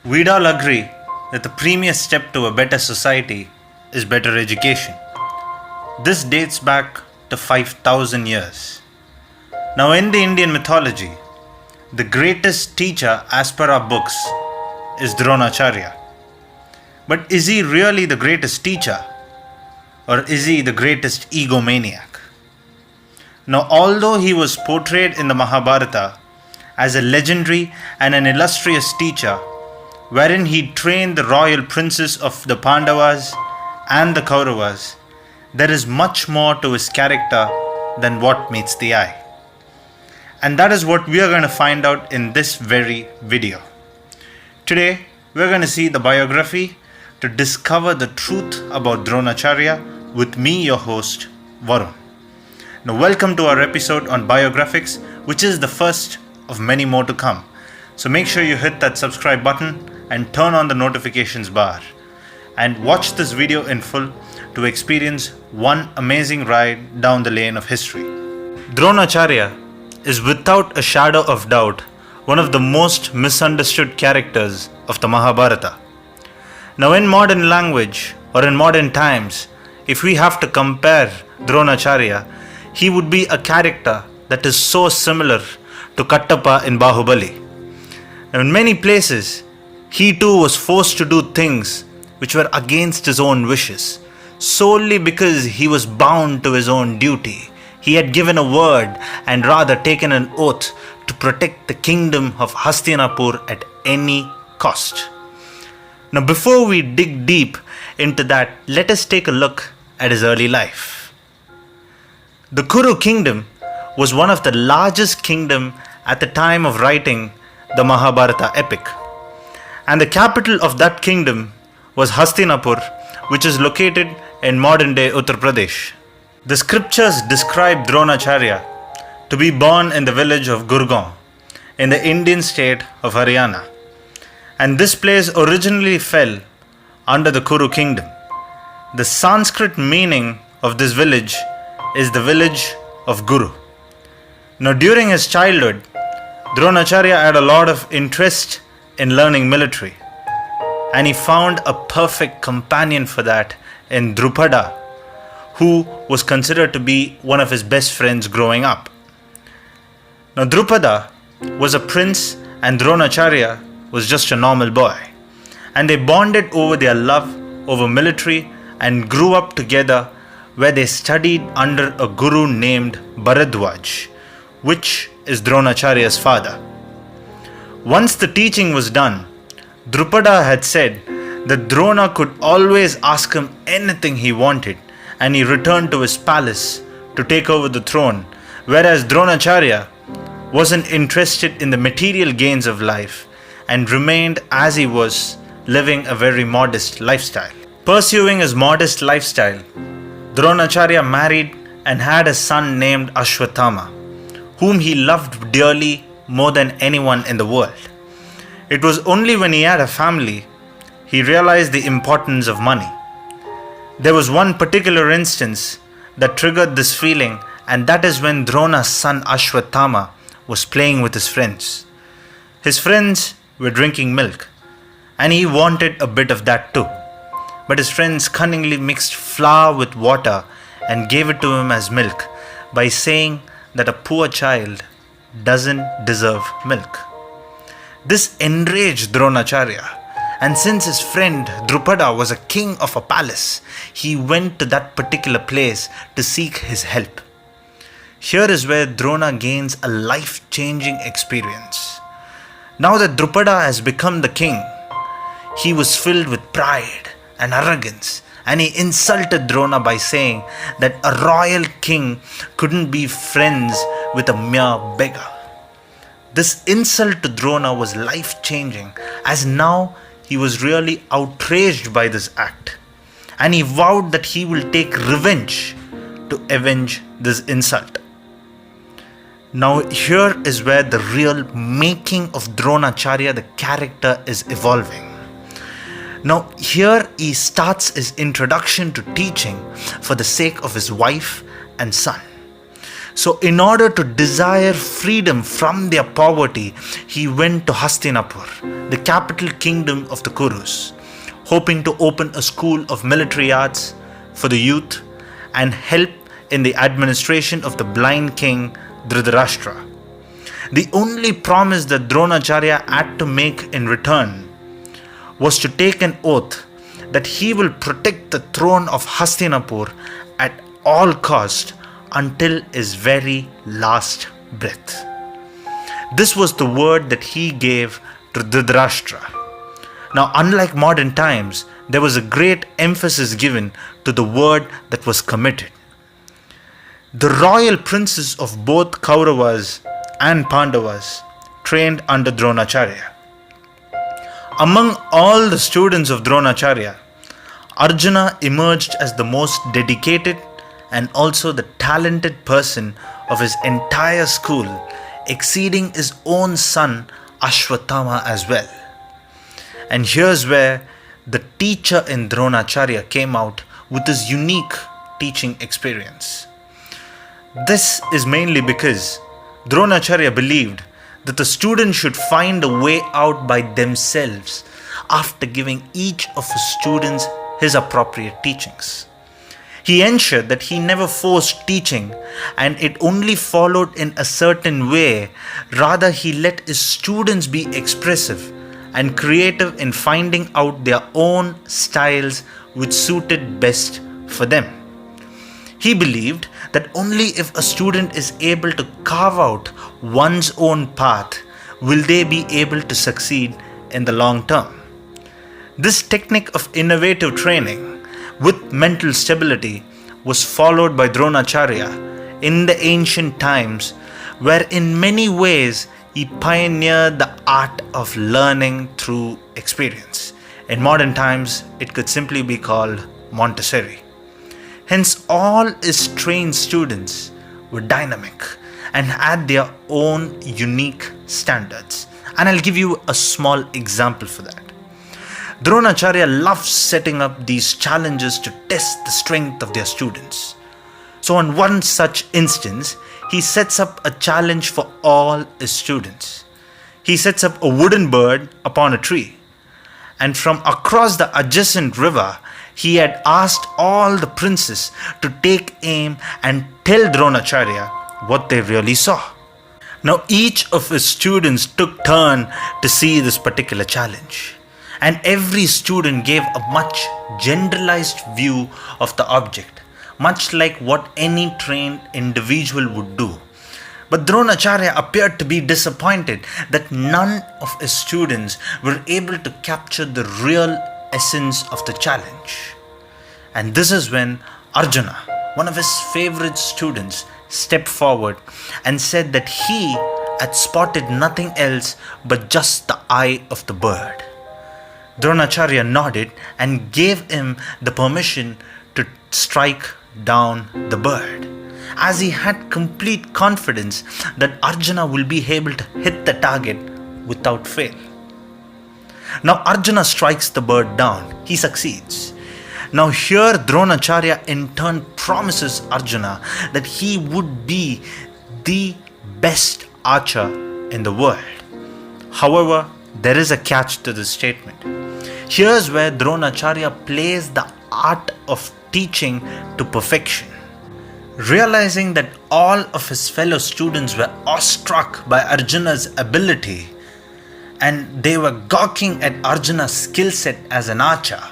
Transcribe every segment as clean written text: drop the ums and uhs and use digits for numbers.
We'd all agree that the premier step to a better society is better education. This dates back to 5,000 years. Now, in the Indian mythology, the greatest teacher as per our books is Dronacharya. But is he really the greatest teacher? Or is he the greatest ego-maniac? Now, although he was portrayed in the Mahabharata as a legendary and an illustrious teacher, wherein he trained the royal princes of the Pandavas and the Kauravas, there is much more to his character than what meets the eye. And that is what we are going to find out in this very video. Today, we are going to see the biography to discover the truth about Dronacharya with me, your host, Varun. Now, welcome to our episode on biographics, which is the first of many more to come. So make sure you hit that subscribe button and turn on the notifications bar. And watch this video in full to experience one amazing ride down the lane of history. Dronacharya is without a shadow of doubt one of the most misunderstood characters of the Mahabharata. Now, in modern language or in modern times, if we have to compare Dronacharya, he would be a character that is so similar to Kattapa in Bahubali. Now, in many places, he too was forced to do things which were against his own wishes, solely because he was bound to his own duty. He had given a word and rather taken an oath to protect the Kingdom of Hastinapur at any cost. Now, before we dig deep into that, let us take a look at his early life. The Kuru kingdom was one of the largest kingdoms at the time of writing the Mahabharata epic. And the capital of that kingdom was Hastinapur, which is located in modern-day Uttar Pradesh. The scriptures describe Dronacharya to be born in the village of Gurgaon in the Indian state of Haryana. And this place originally fell under the Kuru kingdom. The Sanskrit meaning of this village is the village of Guru. Now, during his childhood, Dronacharya had a lot of interest in learning military, and he found a perfect companion for that in Drupada, who was considered to be one of his best friends growing up. Now, Drupada was a prince and Dronacharya was just a normal boy, and they bonded over their love over military and grew up together, where they studied under a guru named Bharadwaj, which is Dronacharya's father. Once the teaching was done, Drupada had said that Drona could always ask him anything he wanted, and he returned to his palace to take over the throne, whereas Dronacharya wasn't interested in the material gains of life and remained as he was, living a very modest lifestyle. Pursuing his modest lifestyle, Dronacharya married and had a son named Ashwatthama, whom he loved dearly more than anyone in the world. It was only when he had a family he realized the importance of money. There was one particular instance that triggered this feeling, and that is when Drona's son Ashwatthama was playing with his friends. His friends were drinking milk, and he wanted a bit of that too. But his friends cunningly mixed flour with water and gave it to him as milk by saying that a poor child doesn't deserve milk. This enraged Dronacharya, and since his friend Drupada was a king of a palace, he went to that particular place to seek his help. Here is where Drona gains a life-changing experience. Now that Drupada has become the king, he was filled with pride and arrogance, and he insulted Drona by saying that a royal king couldn't be friends with a mere beggar. This insult to Drona was life-changing, as now he was really outraged by this act, and he vowed that he will take revenge to avenge this insult. Now, here is where the real making of Dronacharya, the character, is evolving. Now, here he starts his introduction to teaching for the sake of his wife and son. So in order to desire freedom from their poverty, he went to Hastinapur, the capital kingdom of the Kurus, hoping to open a school of military arts for the youth and help in the administration of the blind king Dhritarashtra. The only promise that Dronacharya had to make in return was to take an oath that he will protect the throne of Hastinapur at all cost until his very last breath. This was the word that he gave to Dhritarashtra. Now, unlike modern times, there was a great emphasis given to the word that was committed. The royal princes of both Kauravas and Pandavas trained under Dronacharya. Among all the students of Dronacharya, Arjuna emerged as the most dedicated and also the talented person of his entire school, exceeding his own son Ashwatthama as well. And here's where the teacher in Dronacharya came out with his unique teaching experience. This is mainly because Dronacharya believed that the student should find a way out by themselves after giving each of his students his appropriate teachings. He ensured that he never forced teaching and it only followed in a certain way. Rather, he let his students be expressive and creative in finding out their own styles which suited best for them. He believed that only if a student is able to carve out one's own path will they be able to succeed in the long term. This technique of innovative training with mental stability was followed by Dronacharya in the ancient times, where in many ways he pioneered the art of learning through experience. In modern times, it could simply be called Montessori. Hence, all his trained students were dynamic and had their own unique standards. And I'll give you a small example for that. Dronacharya loves setting up these challenges to test the strength of their students. So on one such instance, he sets up a challenge for all his students. He sets up a wooden bird upon a tree, and from across the adjacent river, he had asked all the princes to take aim and tell Dronacharya what they really saw. Now each of his students took turn to see this particular challenge, and every student gave a much generalized view of the object, much like what any trained individual would do. But Dronacharya appeared to be disappointed that none of his students were able to capture the real essence of the challenge. And this is when Arjuna, one of his favorite students, stepped forward and said that he had spotted nothing else but just the eye of the bird. Dronacharya nodded and gave him the permission to strike down the bird, as he had complete confidence that Arjuna will be able to hit the target without fail. Now Arjuna strikes the bird down. He succeeds. Now here Dronacharya in turn promises Arjuna that he would be the best archer in the world. However, there is a catch to this statement. Here's where Dronacharya plays the art of teaching to perfection. Realizing that all of his fellow students were awestruck by Arjuna's ability and they were gawking at Arjuna's skill set as an archer,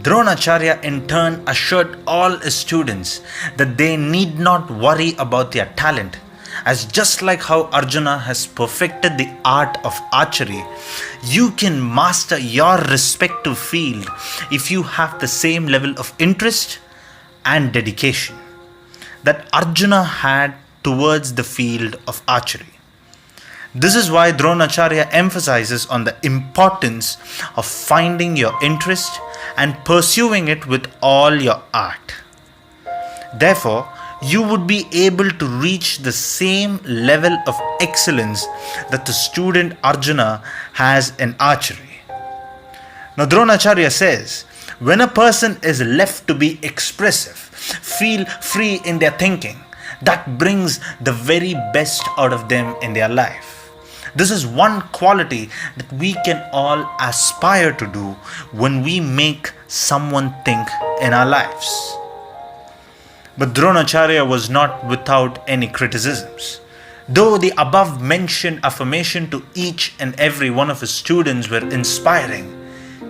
Dronacharya in turn assured all his students that they need not worry about their talent, as just like how Arjuna has perfected the art of archery, you can master your respective field if you have the same level of interest and dedication that Arjuna had towards the field of archery. This is why Dronacharya emphasizes on the importance of finding your interest and pursuing it with all your art. Therefore, you would be able to reach the same level of excellence that the student Arjuna has in archery. Now Dronacharya says, when a person is left to be expressive, feel free in their thinking, that brings the very best out of them in their life. This is one quality that we can all aspire to do when we make someone think in our lives. But Dronacharya was not without any criticisms. Though the above mentioned affirmation to each and every one of his students were inspiring,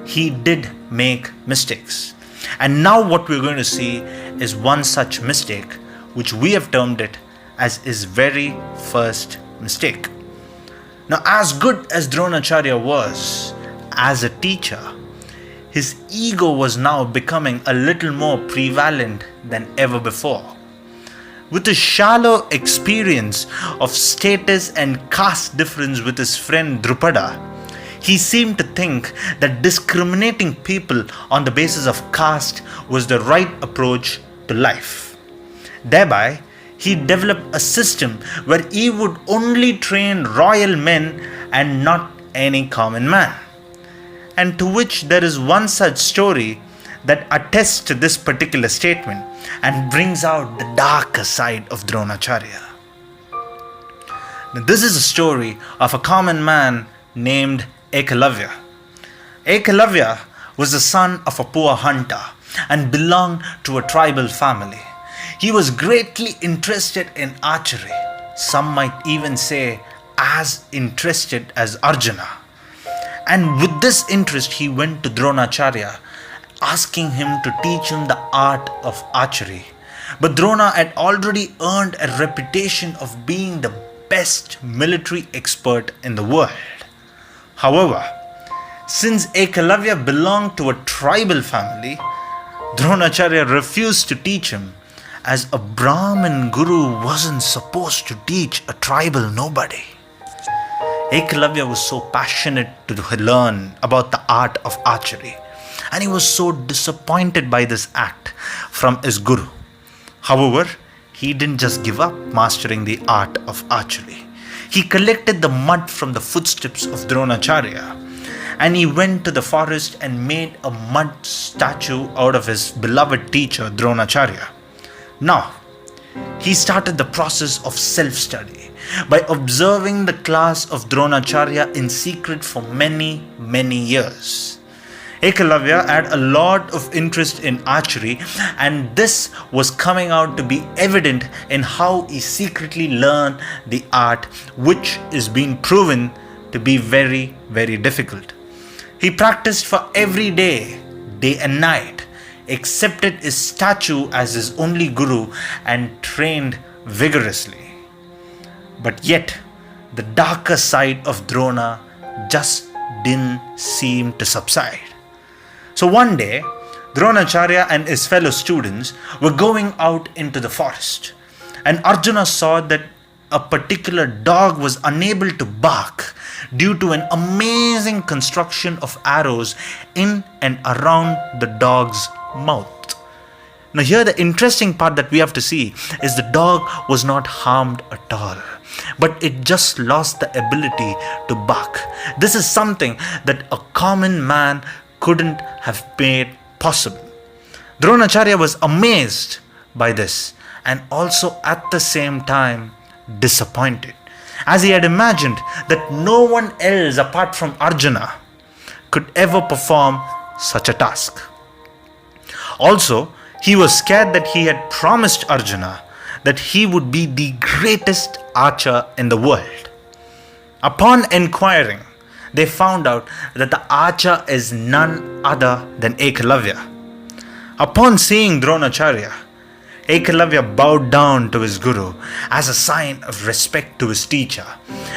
he did make mistakes. And now what we're going to see is one such mistake, which we have termed it as his very first mistake. Now, as good as Dronacharya was as a teacher, his ego was now becoming a little more prevalent than ever before. With a shallow experience of status and caste difference with his friend Drupada, he seemed to think that discriminating people on the basis of caste was the right approach to life. Thereby, he developed a system where he would only train royal men and not any common man. And to which there is one such story that attests to this particular statement and brings out the darker side of Dronacharya. Now, this is a story of a common man named Ekalavya. Ekalavya was the son of a poor hunter and belonged to a tribal family. He was greatly interested in archery, some might even say as interested as Arjuna. And with this interest, he went to Dronacharya, asking him to teach him the art of archery. But Drona had already earned a reputation of being the best military expert in the world. However, since Ekalavya belonged to a tribal family, Dronacharya refused to teach him, as a Brahmin guru wasn't supposed to teach a tribal nobody. Ekalavya was so passionate to learn about the art of archery, and he was so disappointed by this act from his guru. However, he didn't just give up mastering the art of archery. He collected the mud from the footsteps of Dronacharya, and he went to the forest and made a mud statue out of his beloved teacher Dronacharya. Now, he started the process of self-study by observing the class of Dronacharya in secret for many years. Ekalavya had a lot of interest in archery, and this was coming out to be evident in how he secretly learned the art, which is being proven to be very difficult. He practiced for every day and night, accepted his statue as his only guru, and trained vigorously. But yet, the darker side of Drona just didn't seem to subside. So one day, Dronacharya and his fellow students were going out into the forest, and Arjuna saw that a particular dog was unable to bark due to an amazing construction of arrows in and around the dog's mouth. Now here the interesting part that we have to see is the dog was not harmed at all, but it just lost the ability to bark. This is something that a common man couldn't have made possible. Dronacharya was amazed by this and also at the same time disappointed, as he had imagined that no one else apart from Arjuna could ever perform such a task. Also, he was scared that he had promised Arjuna that he would be the greatest archer in the world. Upon inquiring, they found out that the archer is none other than Ekalavya. Upon seeing Dronacharya, Ekalavya bowed down to his guru as a sign of respect to his teacher,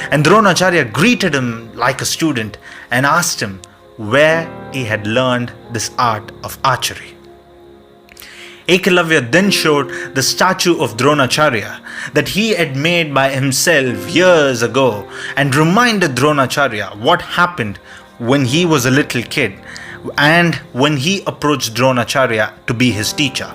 and Dronacharya greeted him like a student and asked him where he had learned this art of archery. Ekalavya then showed the statue of Dronacharya that he had made by himself years ago and reminded Dronacharya what happened when he was a little kid and when he approached Dronacharya to be his teacher.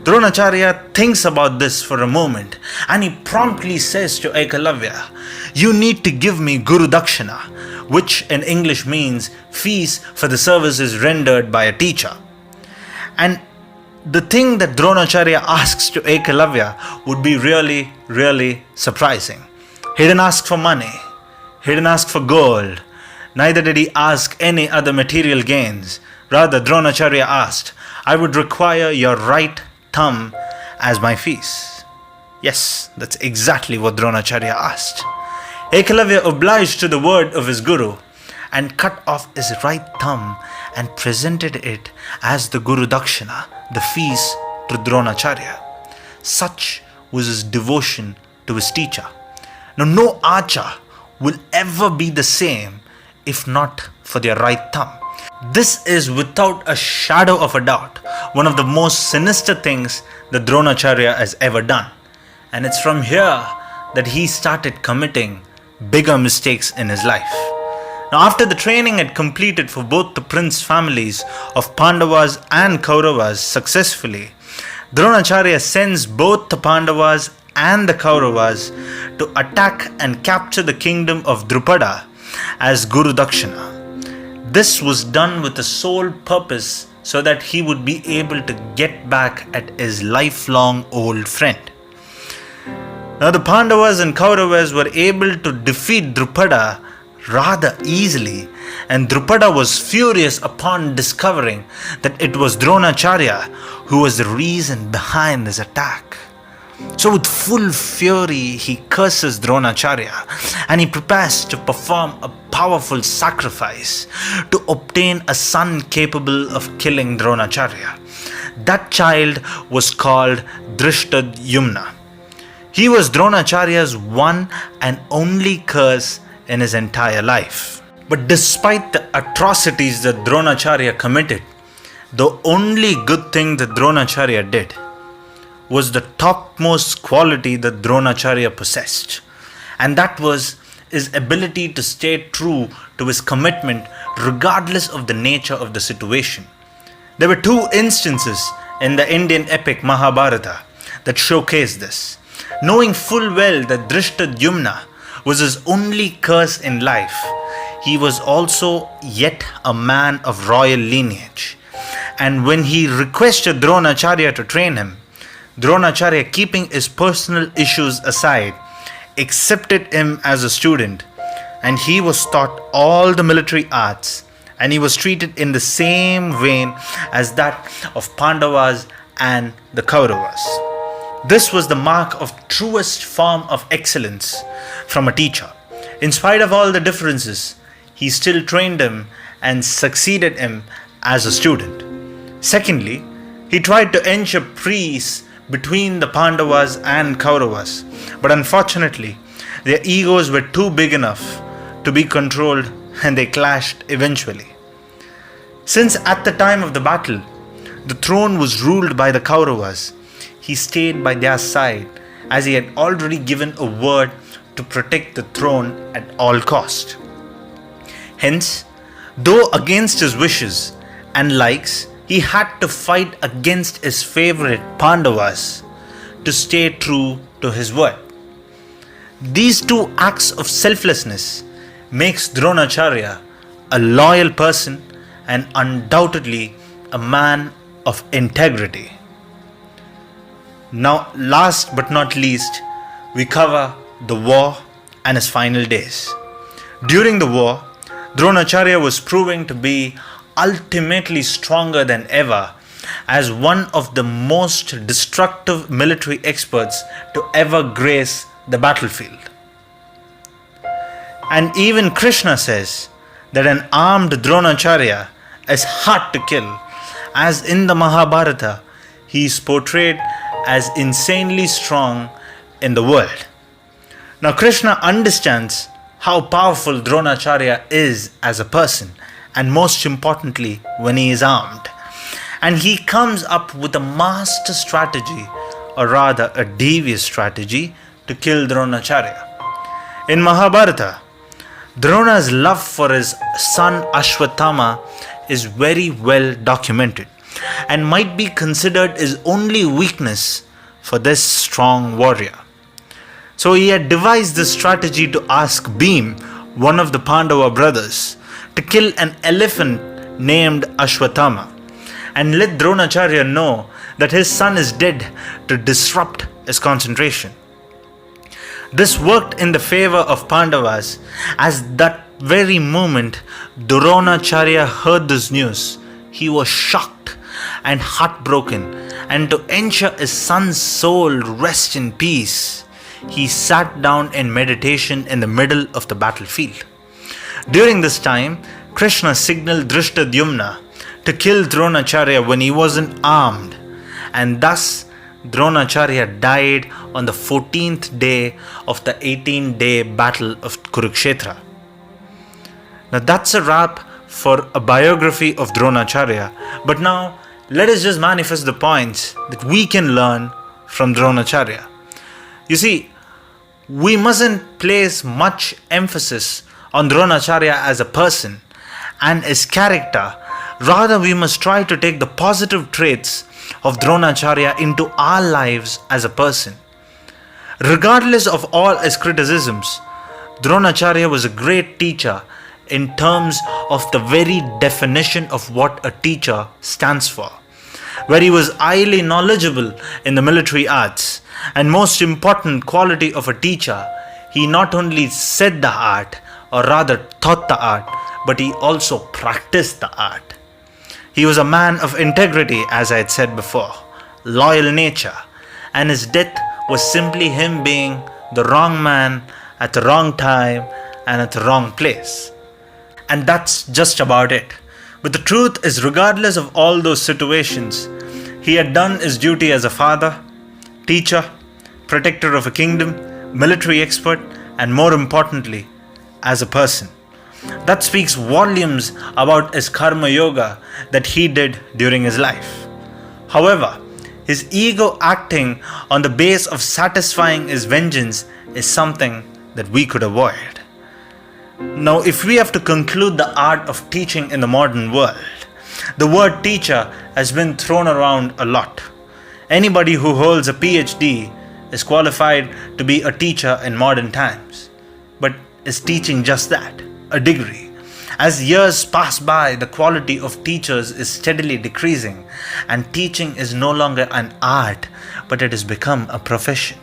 Dronacharya thinks about this for a moment and he promptly says to Ekalavya, "You need to give me Guru Dakshina," which in English means fees for the services rendered by a teacher. And the thing that Dronacharya asks to Ekalavya would be really, really surprising. He didn't ask for money. He didn't ask for gold. Neither did he ask any other material gains. Rather, Dronacharya asked, I would require your right thumb as my fees. Yes, that's exactly what Dronacharya asked. Ekalavya obliged to the word of his guru and cut off his right thumb and presented it as the Guru Dakshina, the fees to Dronacharya. Such was his devotion to his teacher. Now, no archer will ever be the same if not for their right thumb. This is without a shadow of a doubt one of the most sinister things that Dronacharya has ever done. And it's from here that he started committing bigger mistakes in his life. Now, after the training had completed for both the prince families of Pandavas and Kauravas successfully, Dronacharya sends both the Pandavas and the Kauravas to attack and capture the kingdom of Drupada as Guru Dakshina. This was done with the sole purpose so that he would be able to get back at his lifelong old friend. Now, the Pandavas and Kauravas were able to defeat Drupada rather easily, and Drupada was furious upon discovering that it was Dronacharya who was the reason behind this attack. So with full fury he curses Dronacharya and he prepares to perform a powerful sacrifice to obtain a son capable of killing Dronacharya. That child was called Drishtadyumna. He was Dronacharya's one and only curse in his entire life. But despite the atrocities that Dronacharya committed, the only good thing that Dronacharya did was the topmost quality that Dronacharya possessed, and that was his ability to stay true to his commitment regardless of the nature of the situation. There were two instances in the Indian epic Mahabharata that showcase this. Knowing full well that Drishtadyumna was his only curse in life, he was also yet a man of royal lineage. And when he requested Dronacharya to train him, Dronacharya, keeping his personal issues aside, accepted him as a student, and he was taught all the military arts, and he was treated in the same vein as that of Pandavas and the Kauravas. This was the mark of truest form of excellence from a teacher. In spite of all the differences, he still trained him and succeeded him as a student. Secondly, he tried to ensure peace between the Pandavas and Kauravas, but unfortunately, their egos were too big enough to be controlled and they clashed eventually. Since at the time of the battle, the throne was ruled by the Kauravas, he stayed by their side as he had already given a word to protect the throne at all cost. Hence, though against his wishes and likes, he had to fight against his favorite Pandavas to stay true to his word. These two acts of selflessness makes Dronacharya a loyal person and undoubtedly a man of integrity. Now, last but not least, we cover the war and his final days. During the war, Dronacharya was proving to be ultimately stronger than ever as one of the most destructive military experts to ever grace the battlefield. And even Krishna says that an armed Dronacharya is hard to kill, as in the Mahabharata he is portrayed as insanely strong in the world. Now, Krishna understands how powerful Dronacharya is as a person, and most importantly when he is armed, and he comes up with a master strategy, or rather a devious strategy, to kill Dronacharya. In Mahabharata, Drona's love for his son Ashwatthama is very well documented and might be considered his only weakness for this strong warrior. So he had devised this strategy to ask Bhim, one of the Pandava brothers, to kill an elephant named Ashwatthama and let Dronacharya know that his son is dead to disrupt his concentration. This worked in the favor of Pandavas, as that very moment Dronacharya heard this news, he was shocked and heartbroken, and to ensure his son's soul rest in peace, he sat down in meditation in the middle of the battlefield. During this time, Krishna signaled Drishtadyumna to kill Dronacharya when he wasn't armed, and thus Dronacharya died on the 14th day of the 18-day battle of Kurukshetra. Now that's a wrap for a biography of Dronacharya, but now let us just manifest the points that we can learn from Dronacharya. You see, we mustn't place much emphasis on Dronacharya as a person and his character. Rather, we must try to take the positive traits of Dronacharya into our lives as a person. Regardless of all his criticisms, Dronacharya was a great teacher in terms of the very definition of what a teacher stands for, where he was highly knowledgeable in the military arts, and most important quality of a teacher, he not only said the art, or rather taught the art, but he also practiced the art. He was a man of integrity, as I had said before, loyal nature, and his death was simply him being the wrong man at the wrong time and at the wrong place. And that's just about it. But the truth is, regardless of all those situations, he had done his duty as a father, teacher, protector of a kingdom, military expert, and more importantly, as a person. That speaks volumes about his karma yoga that he did during his life. However, his ego acting on the base of satisfying his vengeance is something that we could avoid. Now, if we have to conclude the art of teaching in the modern world, the word teacher has been thrown around a lot. Anybody who holds a PhD is qualified to be a teacher in modern times. But is teaching just that, a degree? As years pass by, the quality of teachers is steadily decreasing, and teaching is no longer an art, but it has become a profession.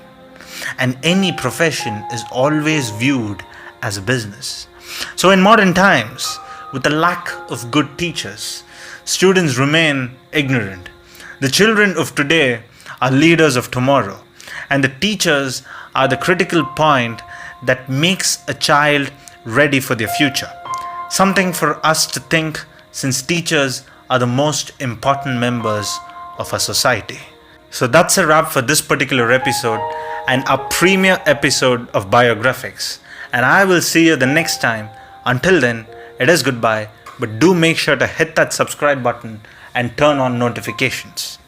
And any profession is always viewed as a business. So in modern times, with the lack of good teachers, students remain ignorant. The children of today are leaders of tomorrow, and the teachers are the critical point that makes a child ready for their future. Something for us to think, since teachers are the most important members of our society. So that's a wrap for this particular episode and our premier episode of Biographics. And I will see you the next time. Until then, it is goodbye, but do make sure to hit that subscribe button and turn on notifications.